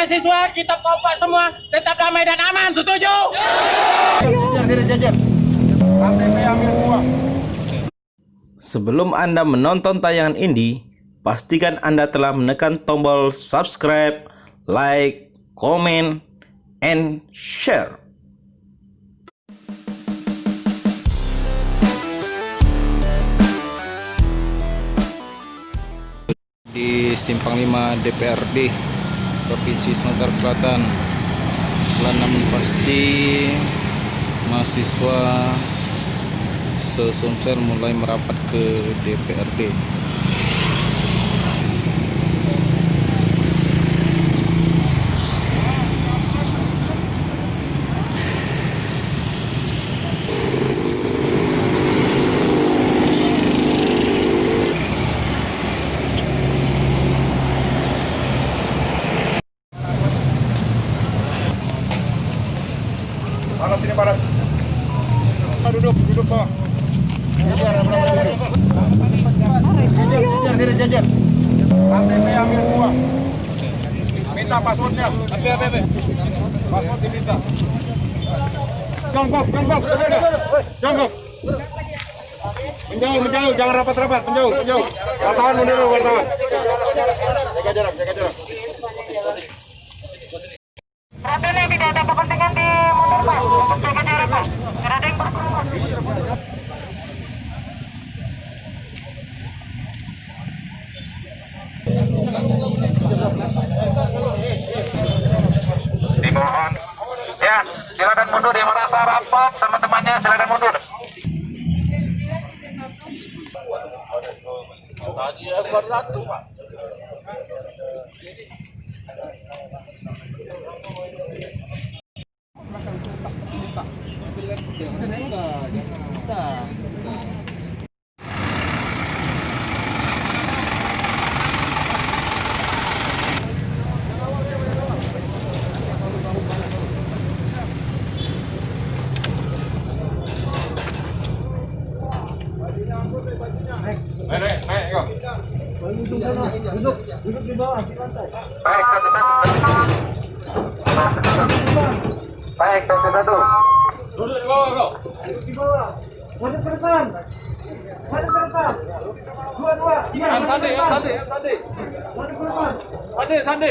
mahasiswa, kita kompak semua, tetap damai dan aman, setuju? Sebelum Anda menonton tayangan ini, pastikan Anda telah menekan tombol subscribe, like, comment, and share. Di Simpang 5 DPRD Provinsi Sumatera Selatan, telah namun pasti mahasiswa se-Sumsel mulai merapat ke DPRD. Panas ini panas. Duduk Pak. Jajar. KTP ambil semua. Minta passwordnya. Password diminta. Jongkok. Menjauh, jangan rapat-rapat, menjauh. Wartawan mundur, wartawan. Jaga jarak. Perhatian yang tidak ada kepentingan di motor Pak, untuk jaga jarak Pak, tidak ada yang berkerumun. Dimohon, ya silakan mundur yang merasa rapat sama temannya, silakan mundur. Tadi ekor satu Pak. Naik, yuk. Duduk di bawah, di lantai. Baik, satu. Duduk di bawah. Duduk di bawah. Maju ke depan. Dua. Yang tadi. Maju ke depan. Sandi.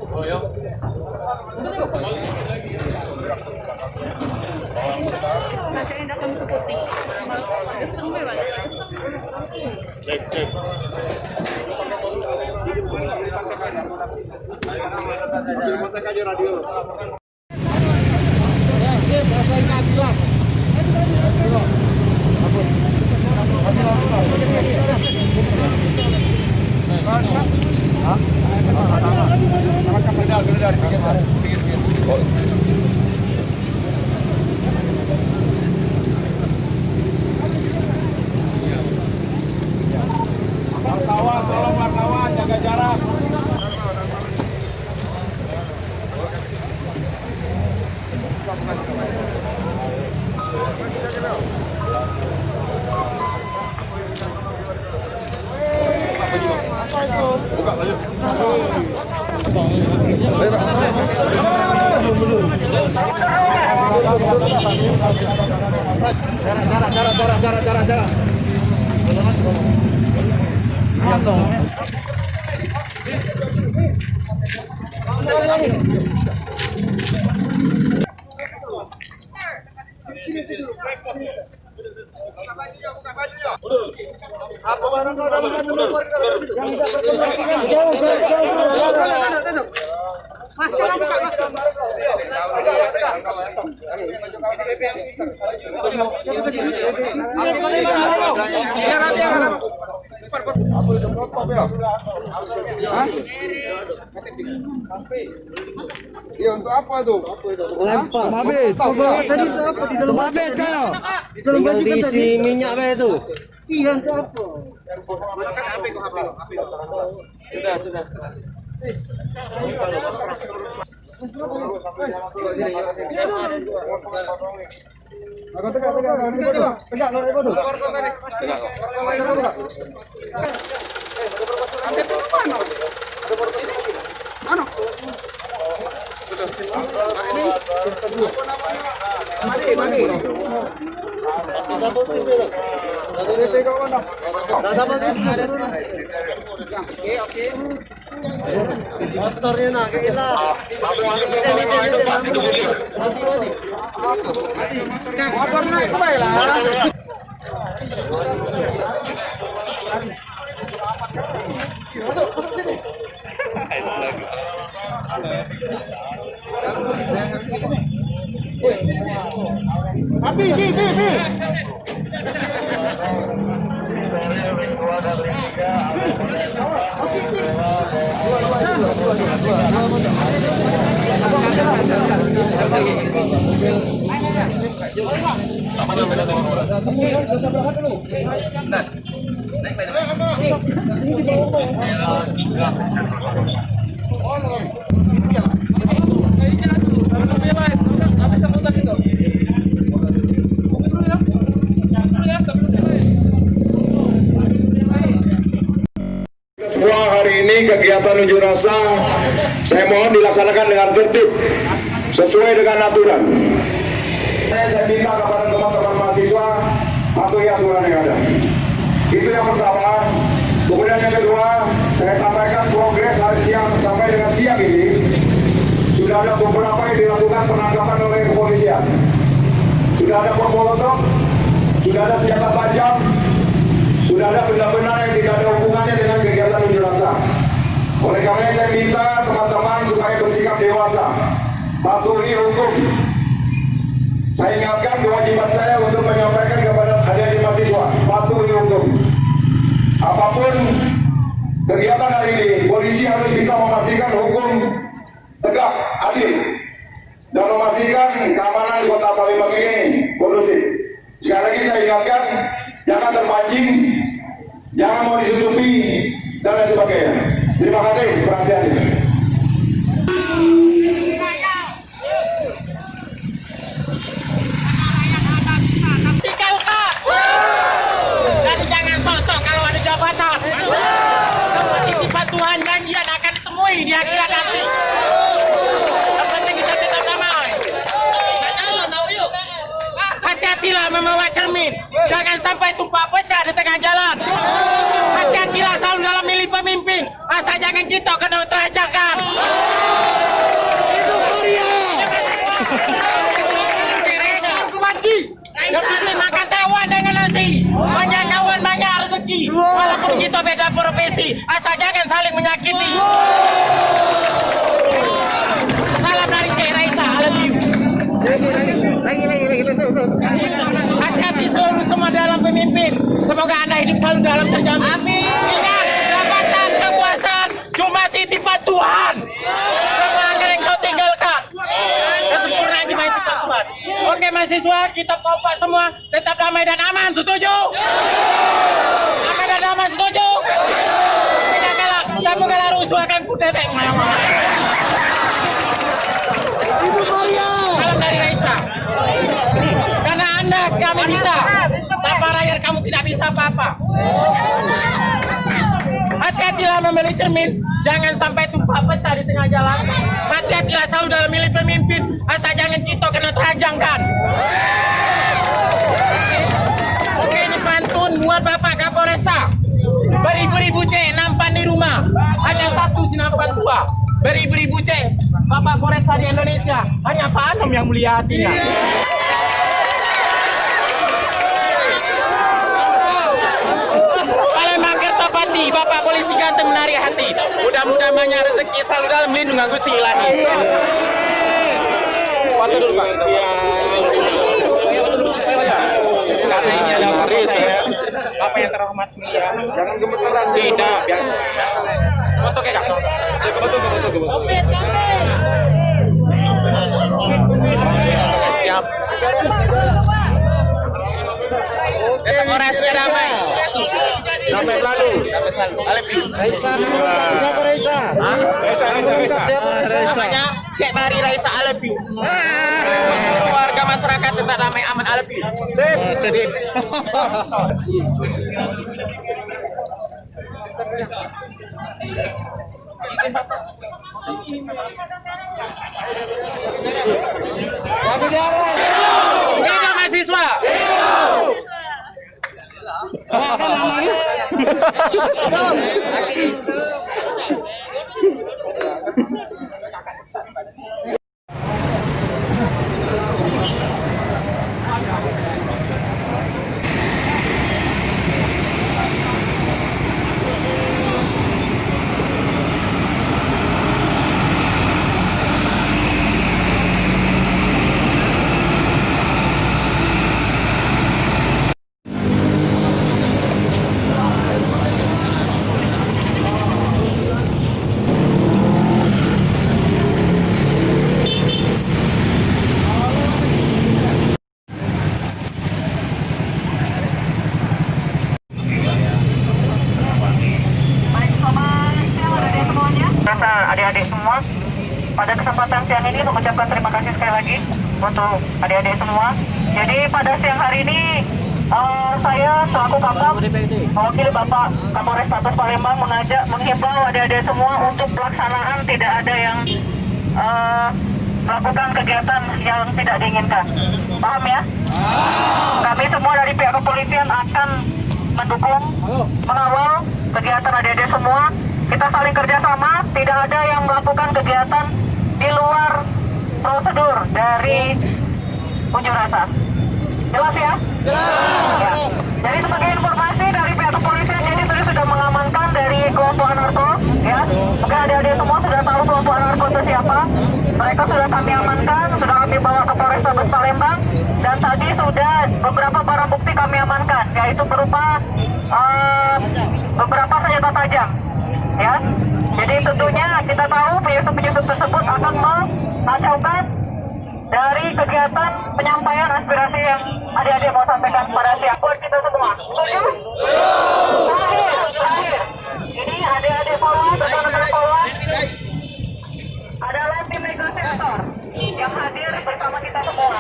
Oh, ya. Cek. Kontak aja radio. Wartawan, jaga jarak. Buka baju. Jarak. Apa barang iya untuk apa tuh? Lempar. Mabit kayo. Tinggal diisi minyak be itu. Iya, untuk apa? HP. Sudah. Aku tegak lor itu. Tegak. Motornya nak kita. Motor naik ke baik lah. Semua hari ini kegiatan unjuk rasa saya mohon dilaksanakan dengan tertib sesuai dengan aturan. Saya minta kepada teman-teman mahasiswa patuhi aturan yang ada. Itu yang pertama. Kemudian yang kedua, saya sampaikan progres hari siang sampai dengan siang ini sudah ada beberapa yang dilakukan penangkapan oleh kepolisian. Sudah ada bom molotov, sudah ada senjata tajam, sudah ada benda-benda yang tidak ada hubungannya dengan kegiatan unjuk rasa. Oleh karena saya minta teman-teman supaya bersikap dewasa, patuhi hukum. Saya ingatkan kewajiban saya untuk menyampaikan kepada adik-adik mahasiswa, patuhi hukum. Apapun kegiatan hari ini, polisi harus bisa memastikan hukum tegak, adil, dan memastikan keamanan di Kota Palembang ini kondusif. Sekali lagi saya ingatkan, jangan terpancing, jangan mau disusupi, dan lain sebagainya. Terima kasih perhatiannya. Tinggalkan. Jadi jangan sosok kalau ada jabatan. Semua titipan Tuhan janjian akan ditemui di akhirat nanti. Yang penting kita tetap damai. Hati-hatilah membawa cermin. Jangan sampai tumpah pecah di tengah jalan. Hati-hatilah selalu dalam milih pemimpin. Asal jangan kita kena terancangkan. Yang penting makan tewan dengan nasi. Banyak kawan banyak rezeki. Walaupun kita beda profesi, asal jangan saling menyakiti. Salam dari Cik Raisa, I love you. Hati-hati selalu semua dalam pemimpin. Semoga Anda hidup selalu dalam terjamin. Amin. Ingat, jabatan kekuasaan cuma titipan Tuhan. Semua akan yang kau tinggalkan. Kesempurnaan cuma titipan Tuhan. Oke mahasiswa, kita kompak semua tetap damai dan aman, setuju? Damai dan aman, setuju? Tidak kalah, sapu kalah rusuh akan kutetek. Salam dari Raisa. Karena Anda kami bisa, tanpa rakyat kamu tidak bisa apa-apa. Hati-hatilah memilih cermin, jangan sampai tumpah pecah di tengah jalan. Hati-hatilah selalu dalam milih pemimpin, asal jangan kita kena terajangkan. Oke, ini pantun buat Bapak Kapolresta. Beribu-ribu C nampan di rumah, hanya satu si nampan tua. Beribu-ribu C Bapak Kapolresta di Indonesia, hanya Pak Anom yang mulia hatinya. Palembang Kertapati, Bapak Polisi ganteng menarik hati. Mudah-mudahan banyak rezeki selalu dalam lindungan Gusti Ilahi. Foto dulu Pak. Karena ini ada bapak saya, Bapak yang terhormat mulia. Jangan gemeteran. Tidak, biasa. Foto kayak Kak. Foto. Siap. Tetap orasinya damai. Damai selalu. Raisa. Siapa Raisa? Raisa. Namanya Cik Mari Raisa, I love you. Seluruh warga masyarakat tetap damai aman, I love you. Sedih. Hidup mahasiswa. Rasa adik-adik semua, pada kesempatan siang ini mengucapkan terima kasih sekali lagi untuk adik-adik semua. Jadi pada siang hari ini saya selaku kakak mewakili Bapak Kapolres Tabes Palembang menghimbau adik-adik semua untuk pelaksanaan tidak ada yang melakukan kegiatan yang tidak diinginkan. Paham ya? Kami semua dari pihak kepolisian akan mendukung, mengawal kegiatan adik-adik semua. Kita saling kerjasama, tidak ada yang melakukan kegiatan di luar prosedur dari unjuk rasa. Jelas ya? Jelas. Ya. Jadi sebagai informasi dari pihak kepolisian, ini tadi sudah mengamankan dari kelompok anarko, ya. Mungkin adik-adik semua sudah tahu kelompok anarko itu siapa. Mereka sudah kami amankan, sudah kami bawa ke Polres Tabes Palembang, dan tadi sudah beberapa barang bukti kami amankan, yaitu berupa beberapa senjata tajam. Ya, jadi tentunya kita tahu penyusup-penyusup tersebut akan mengacaukan dari kegiatan penyampaian aspirasi yang adik-adik mau sampaikan pada siang buat kita semua. Setuju? Terakhir. Ini adik-adik follow, rekan-rekan follow adalah tim negosiator yang hadir bersama kita semua.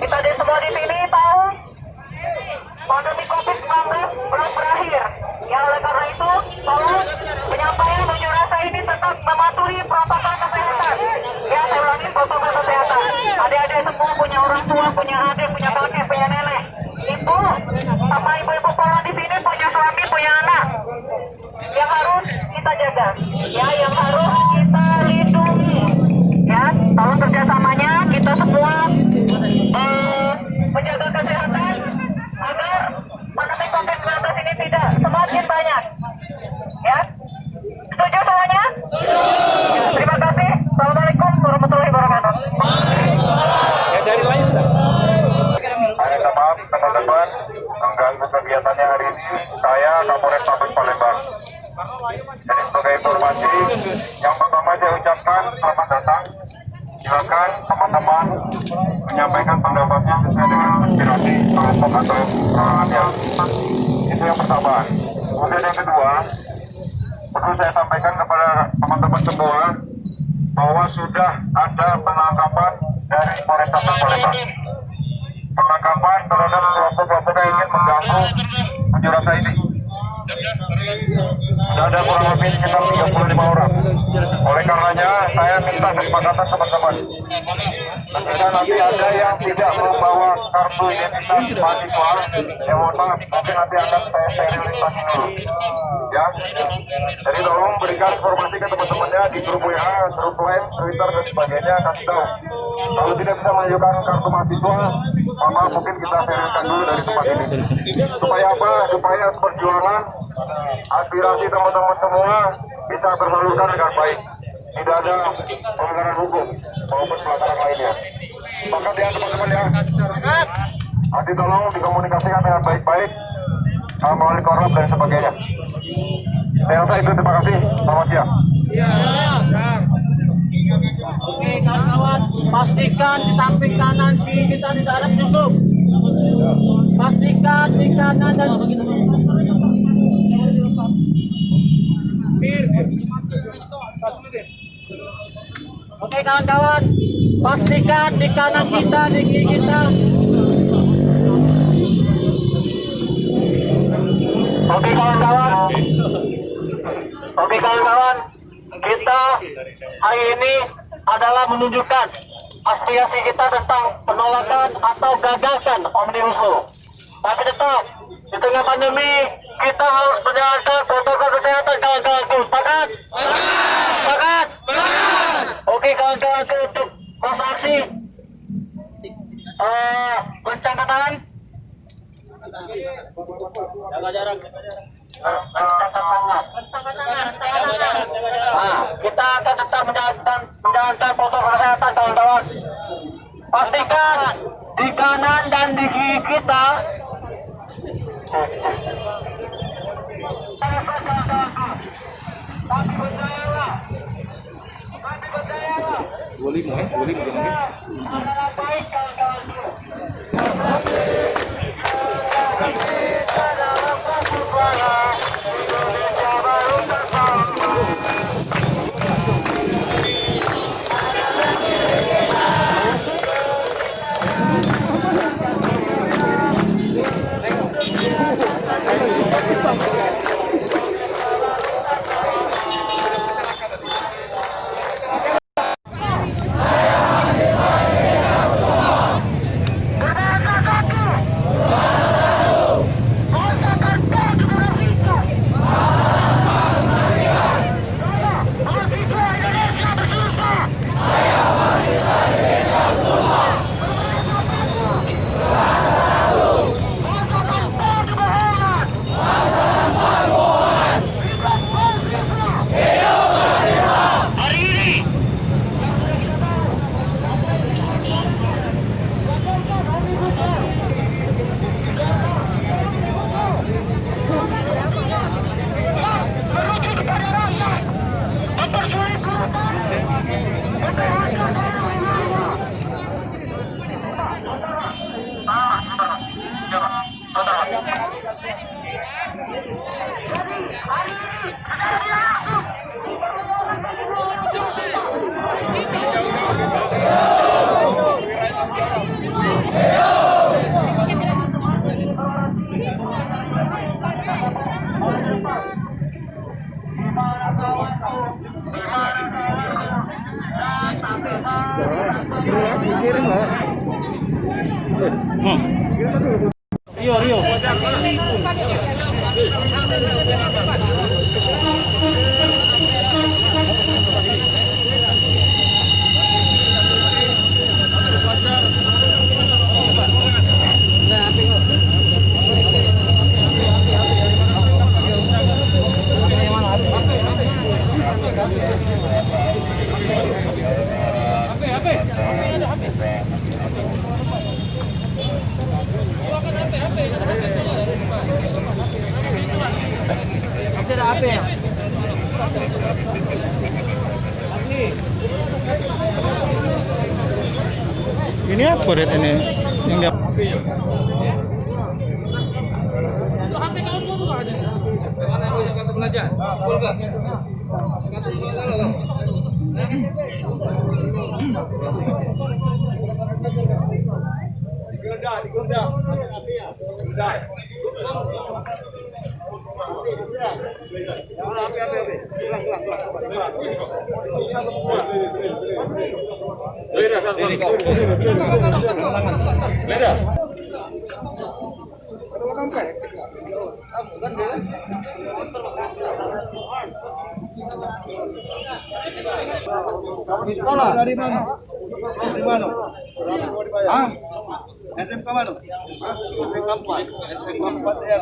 Kita semua di sini tahu pandemi COVID-19 belum berakhir. Ya, oleh karena itu, tolong penyampaian unjuk rasa ini tetap mematuhi protokol kesehatan. Ya, saya ulangi protokol kesehatan. Adik-adik semua punya orang tua, punya adik, punya kakek, punya nenek. Ibu, sama ibu-ibu pola di sini punya suami, punya anak. Yang harus kita jaga. Ya, yang harus kita lindungi. Ya, tolong kerjasamanya kita semua menjaga kesehatan agar pandemi COVID-19 ini tidak semakin banyak. Ya, setuju semuanya? Ya, terima kasih. Assalamualaikum warahmatullahi wabarakatuh. Saya maaf teman-teman mengganggu kegiatannya hari ini. Saya Kapolres Tabes Palembang. Jadi sebagai informasi, yang pertama saya ucapkan selamat datang. Silakan teman-teman menyampaikan pendapatnya sesuai dengan aspirasi kelompok atau perorangannya. Itu yang pertama. Kemudian yang kedua, perlu saya sampaikan kepada teman-teman semua bahwa sudah ada penangkapan dari Polrestabes Palembang. Penangkapan terhadap kelompok-kelompok yang ingin mengganggu unjuk rasa ini. Sudah ada kurang lebih sekitar 35 orang. Oleh karenanya saya minta kesepakatan teman-teman. Ketika nanti ada yang tidak membawa kartu identitas mahasiswa, ya mohon maaf, mungkin nanti akan saya sterilisasi dulu. Ya, jadi tolong berikan informasi ke teman-temannya di grup WA, grup lain, Twitter dan sebagainya, kasih tahu. Kalau tidak bisa menunjukkan kartu mahasiswa, maka mungkin kita sterilkan dulu dari tempat ini. Supaya apa? Supaya perjuangan aspirasi teman-teman semua bisa tersalurkan dengan baik. Tidak ada pelanggaran hukum maupun pelanggaran lainnya. Maka ya teman-teman ya, nanti tolong dikomunikasikan dengan baik-baik melalui korup dan sebagainya. Saya rasa itu, terima kasih. Selamat siang. Oke kawan-kawan, pastikan di samping kanan kiri kita tidak ada penyusup. Pastikan di kanan dan oke kawan-kawan, pastikan di kanan kita, di kiri kita. Oke kawan-kawan, kita hari ini adalah menunjukkan aspirasi kita tentang penolakan atau gagalkan Omnibus Law. Tapi tetap di tengah pandemi kita harus menjalankan protokol kesehatan, kawan-kawanku. Sepakat? Sepakat? Oke, kawan-kawanku, untuk masa aksi mencangkat tangan. Jaga jarak. Mencangkat tangan. Nah, kita akan tetap menjalankan protokol kesehatan, kawan-kawan. Pastikan di kanan dan di kiri kita Ini apa Red ini? Yang dia Sekolah dari mana? Dari mana? Ah, SMK mana? SMK 4. SMK 4 ya.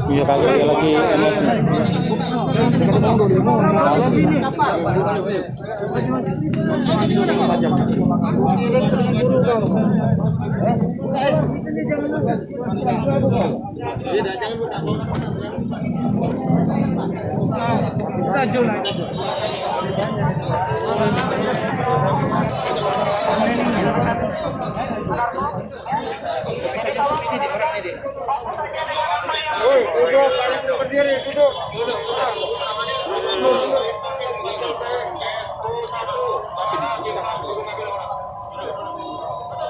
Iya kali dia lagi emosi. Duduk, berdiri, duduk.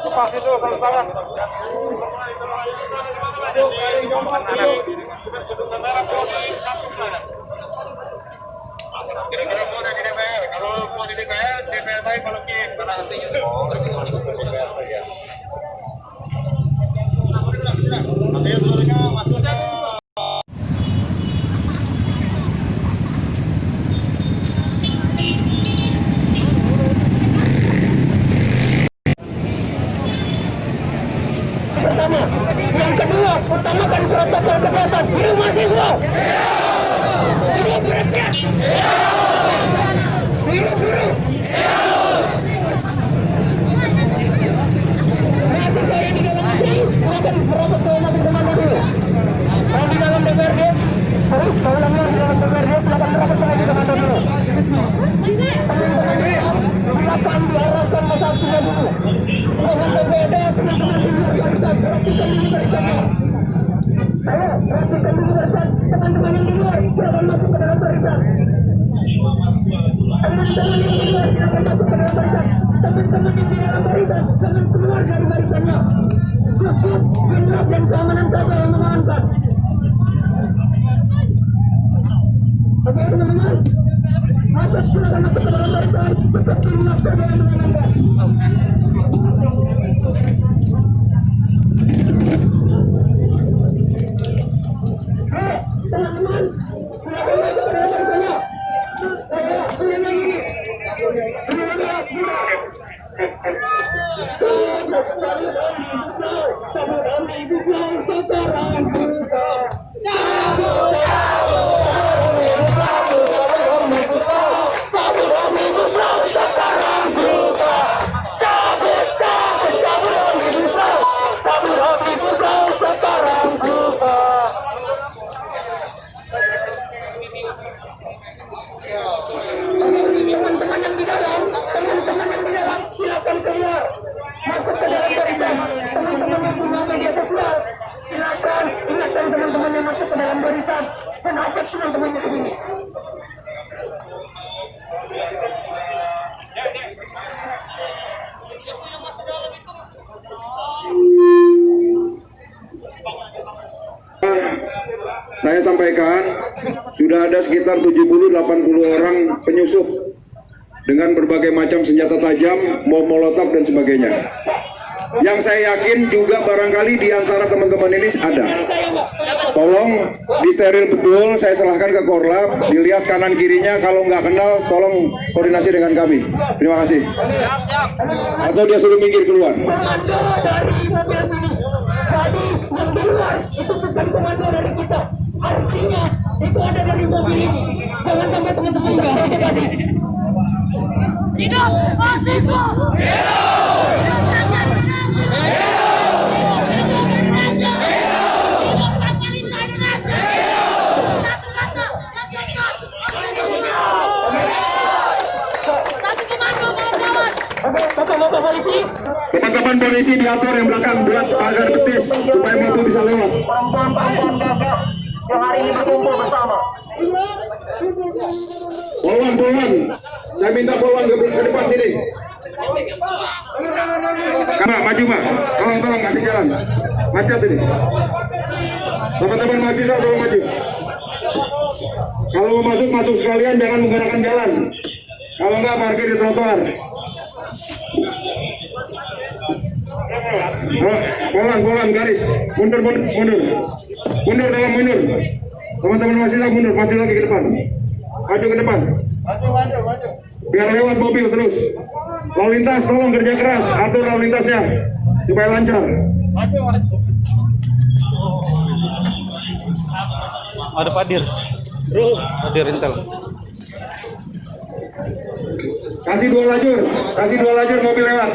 Lepas itu kalau tangan. Duduk, paling gampang duduk. Kira-kira mau di DPR, kalau mau di DPR baik kalau kirim karena nantinya Pertama, yang kedua, utamakan protokol kesehatan. Hidup mahasiswa. Hidup rakyat. Hidup guru. Mahasiswa yang di dalam sini, silakan protokol teman-teman dulu. Kalau di dalam DPRD, sorry, kalau di dalam DPRD, silakan protokol teman-teman dulu. Teman-teman, silakan diarahkan masa aksinya dulu. Jangan berbeda, teman-teman di luar barisan, rapikan dulu barisannya. Ayo, rapikan dulu barisan. Teman-teman yang di luar, silakan masuk ke dalam barisan. Teman-teman yang di luar, silakan masuk ke dalam barisan. Teman-teman yang di dalam barisan, jangan keluar dari barisannya. Cukup binat dan keamanan saja yang mengamankan. Oke, teman-teman. Masuk, silakan masuk ke dalam barisan. Seperti binat saja yang mengamankan. Teman-teman, silakan masuk ke dalam barisannya. Saya pilih lagi. Pilih lagi ya, cabut omnibus law sekarang juga. Teman-teman yang di dalam, silakan keluar, masuk ke dalam barisan. Teman-teman yang punya media sosial, silakan ingatkan teman-teman yang masuk ke dalam barisan dan ajak teman-temannya ke sini. Saya sampaikan sudah ada sekitar 70-80 orang penyusup dengan berbagai macam senjata tajam, bom molotov dan sebagainya. Yang saya yakin juga barangkali di antara teman-teman ini ada. Tolong disteril betul, saya serahkan ke Korlap, dilihat kanan kirinya, kalau nggak kenal tolong koordinasi dengan kami. Terima kasih. Atau dia suruh minggir keluar. Komando dari mobil sini. Tadi yang keluar itu bukan komando dari kita. Artinya itu ada dari mobil ini. Jangan sampai teman-teman terprovokasi. Hidup mahasiswa! Teman-teman polisi diatur yang belakang buat pagar betis supaya mobil bisa lewat. Perempuan-perempuan gagah yang hari ini berkumpul bersama. Polwan, saya minta polwan ke depan sini. Kamera maju Pak, tolong kasih jalan. Macet ini. Teman-teman mahasiswa tolong maju. Kalau mau masuk sekalian, jangan menggunakan jalan. Kalau enggak parkir di trotoar. Polan garis, mundur. Teman-teman mahasiswa mundur, maju lagi ke depan. Maju ke depan. Biar lewat mobil terus. Lalu lintas tolong kerja keras, atur lalu lintasnya supaya lancar. Ada Padir. Padir Intel. Kasih dua lajur mobil lewat.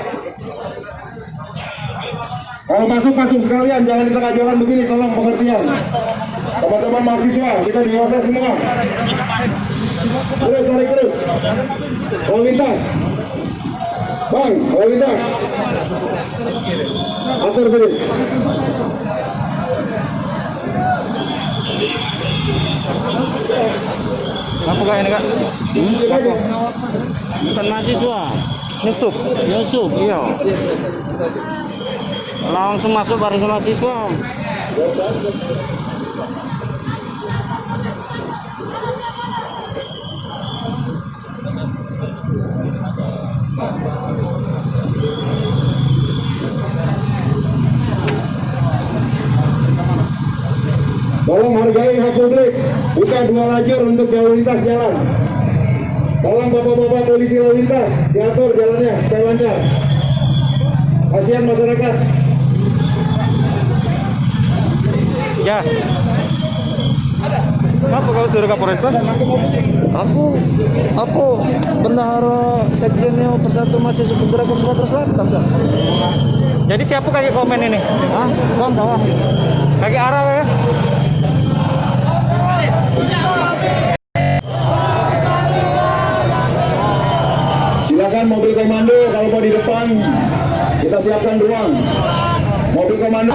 Kalau masuk sekalian, jangan di tengah jalan begini, tolong pengertian. Teman-teman mahasiswa, kita dewasa semua. Tarik terus. Lalu lintas. Bang, lalu lintas. Atur sini. Apa kak ini kak? Apa? Bukan mahasiswa. Yusuf, iya. Langsung masuk barisan mahasiswa. Tolong hargai hak publik, buka 2 lajur untuk lalu lintas jalan. Tolong bapak-bapak polisi lalu lintas, diatur jalannya supaya lancar. Kasihan masyarakat. Ya. Apa kau suruh Kapolresta? Aku bendahara sekjennya Persatu Mahasiswa Penggerak Sumatera Selatan. Jadi siapa kaki komen ini? Ah, kan tahu. Kaki arah ya? Silakan mobil komando kalau mau di depan, kita siapkan ruang. Mobil komando.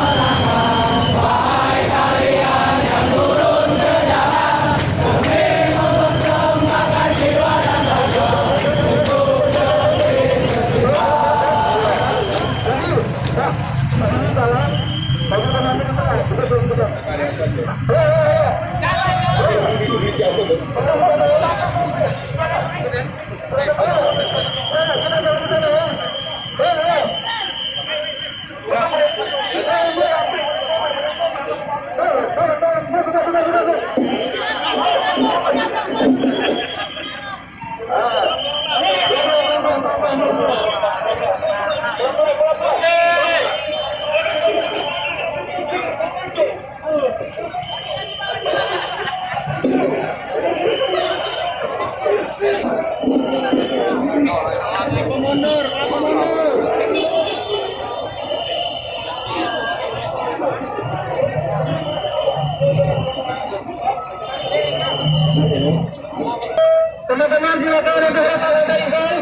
Teman-teman silakan untuk berada di sana.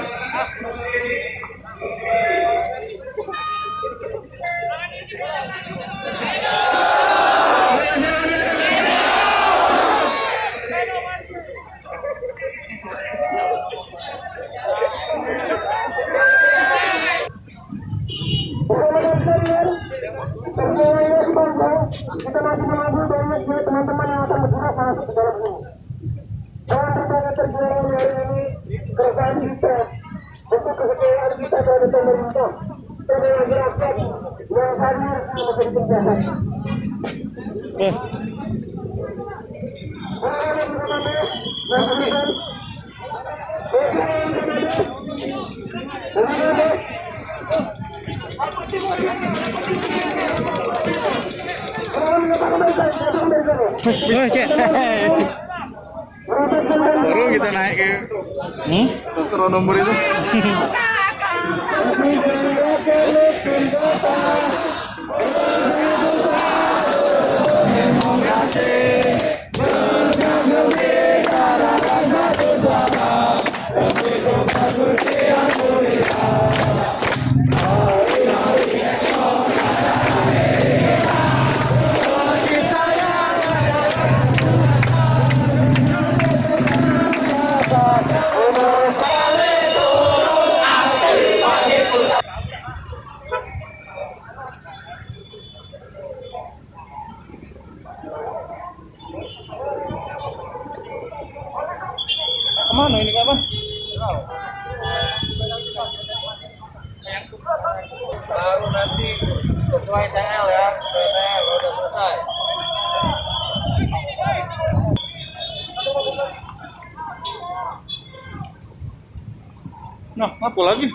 Kita masih menunggu banyak teman-teman yang akan bergerak masuk ke dalam sini. Jangan terbawa terjual hari ini keresahan kita untuk kekecewaan kita terhadap pemerintah terhadap rakyat yang hadir di masa penjara. Baru kita naik ke kontrol nomor itu. Kemana ini kapan? Baru nanti sesuai TL ya, TL udah selesai. Nah, apa lagi?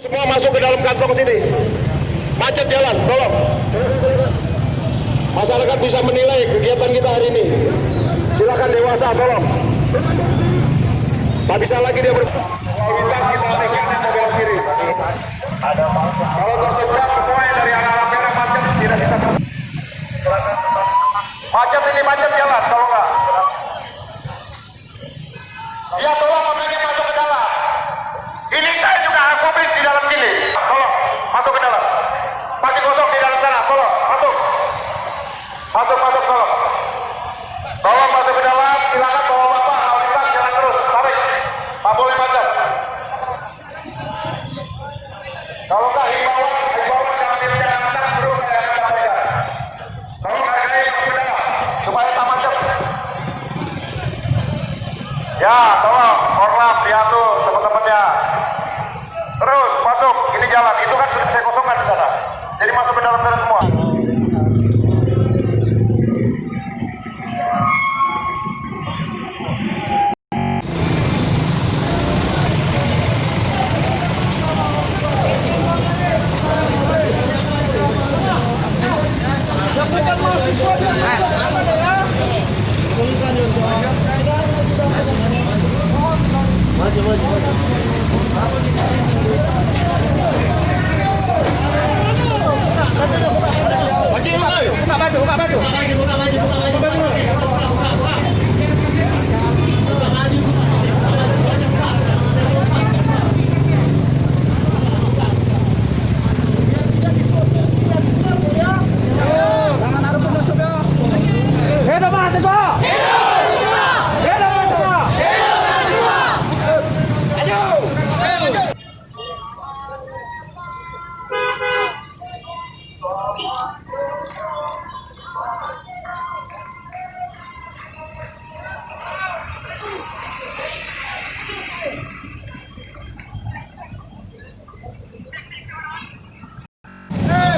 Semua masuk ke dalam kantong sini. Macet jalan, tolong. Masyarakat bisa menilai kegiatan kita hari ini. Silakan dewasa, tolong. Tak bisa lagi dia kita bikin mobil kiri. Kalau tersendat semua yang dari arah merah macet tidak bisa masuk. Macet ini macet jalan, kalau enggak. Ya tolong mobilnya masuk ke dalam. Ini saya juga aku di dalam sini. Tolong masuk ke dalam. Masih kosong di dalam sana. Tolong masuk. Masuk tolong. Tolong masuk ke dalam. Silakan bawa bapak. Lalu lintas jalan terus. Tarik. Tak boleh macet. Kalau enggak himbauan jangan direncanakan terus saya akan sampaikan. Tolong hargai masuk ke dalam supaya tak macet. Ya, tolong Ormas diatur teman-temannya. Terus masuk, ini jalan. Itu kan sudah saya kosongkan di sana. Jadi masuk ke dalam sana semua.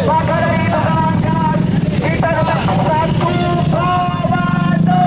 Maka dari itu kawan-kawan, kita tetap satu komando.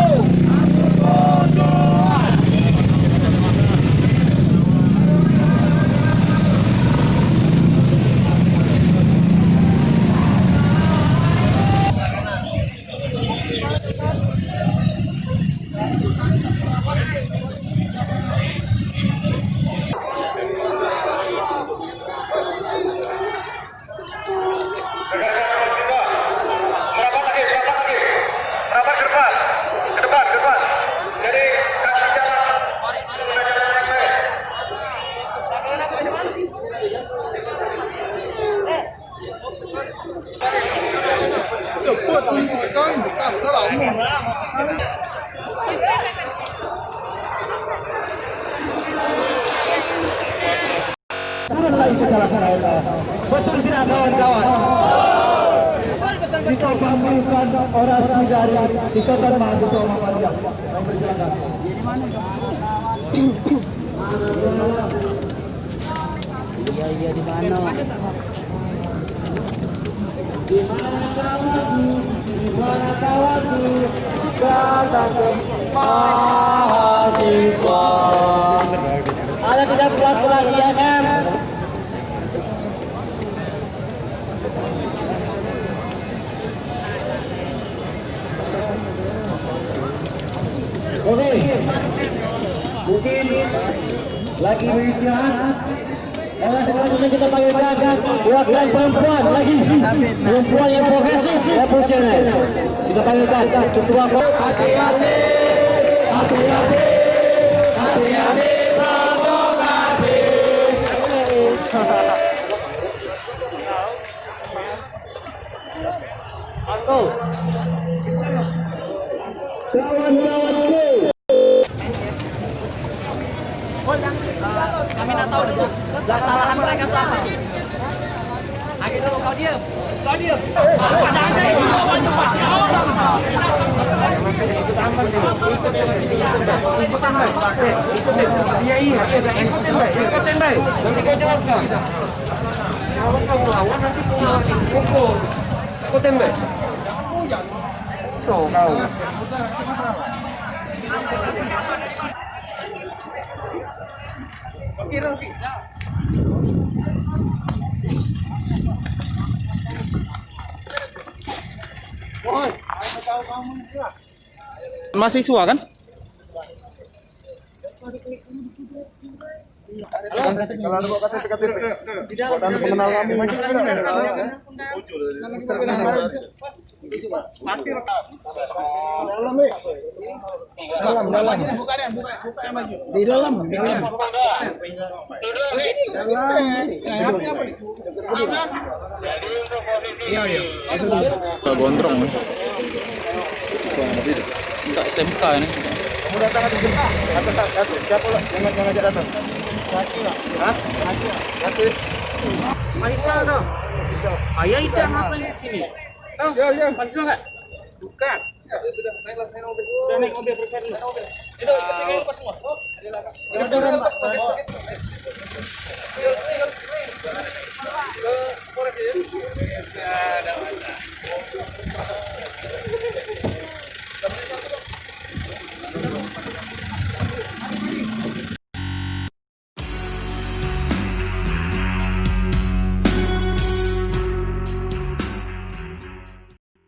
Betul tidak kawan-kawan? Kita memberikan orasi dari Ikatan Mahasiswa Muhammadiyah. Baik, persilakan. Iya di mana? Di mana kawanku, datang ke mahasiswa. Ada tidak berlaku lagi ya kan? Oke, mungkin lagi beristirahat. Selanjutnya kita panggilkan perwakilan perempuan lagi, perempuan yang progresif, profesional. Kita panggilkan ketua hati-hati, hati-hati, hati-hati, provokasi. Kawan-kawanku. Kami tak tahu dulu kesalahan mereka selama. Akhir dulu kau diam. Kau diam. Jangan saya dulu maju pas. Iya iya. Ikutin baik. Nanti kau jelaskan. Kalau kau melawan nanti kau pukul. Ikutin baik. Tuh kau. Mahasiswa kan? Kalau ada KTP. Buat anu pengenal kami. Dalam. Di dalam. Gondrong. Enggak SMK ini. Kamu datang aja sebentar. Satu. Siapa lo? Jangan ajak datang. Hah? Satu. Mahasiswa kau? Ayah itu yang apa di sini? Oh, mahasiswa nggak? Bukan. Sudah naik mobil periksa dulu. Itu tinggal lepas semua. Udah lepas pakai. Polres ya. Ada.